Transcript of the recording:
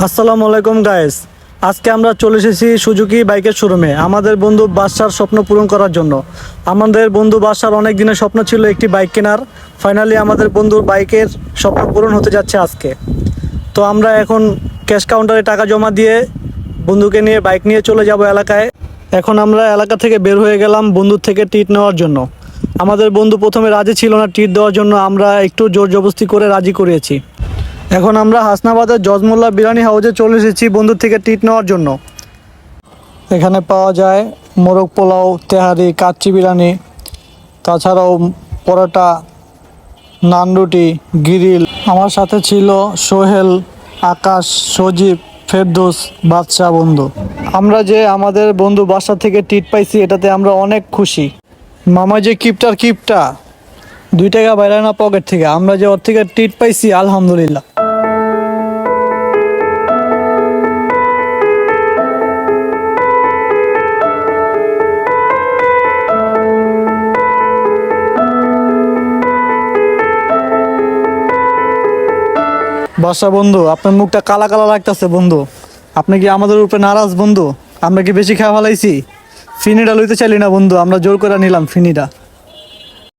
আসসালামু আলাইকুম গাইস। আজকে আমরা চলে এসেছি সুজুকি বাইকের শোরুমে আমাদের বন্ধু বাদশার স্বপ্ন পূরণ করার জন্য। আমাদের বন্ধু বাদশার অনেক দিনের স্বপ্ন ছিল একটি বাইক কেনার। ফাইনালি আমাদের বন্ধুর বাইকের স্বপ্ন পূরণ হতে যাচ্ছে আজকে। তো আমরা এখন ক্যাশ কাউন্টারে টাকা জমা দিয়ে বন্ধুকে নিয়ে বাইক নিয়ে চলে যাব এলাকায়। এখন আমরা এলাকা থেকে বের হয়ে গেলাম বন্ধুর থেকে ট্রিট নেওয়ার জন্য। আমাদের বন্ধু প্রথমে রাজি ছিল না ট্রিট দেওয়ার জন্য, আমরা একটু জোর জবরদস্তি করে রাজি করিয়েছি। এখন আমরা হাসনাবাদের জজমোল্লা বিরিয়ানি হাউসে চলে এসেছি বন্ধুর থেকে ট্রিট নেওয়ার জন্য। এখানে পাওয়া যায় মোরগ পোলাও, তেহারি, কাচ্চি বিরিয়ানি, তাছাড়াও পরোটা, নান রুটি, গ্রিল। আমার সাথে ছিল সোহেল, আকাশ, সজীব, ফেরদৌস, বাদশা বন্ধু। আমরা যে আমাদের বন্ধু বাসা থেকে ট্রিট পাইছি এটাতে আমরা অনেক খুশি। মামা যে কিপটা 2 টাকা বাইরে না পকেট থেকে, আমরা যে ওর থেকে ট্রিট পাইছি আলহামদুলিল্লাহ। বাসা বন্ধু, আপনার মুখটা কালা কালা লাগতেছে বন্ধু। আপনি কি আমাদের উপরে নারাজ বন্ধু? আমরা কি বেশি খাওয়া ফেলাইছি? ফিনিটা লইতে চাইলি না বন্ধু, আমরা জোর করে নিলাম ফিনিটা।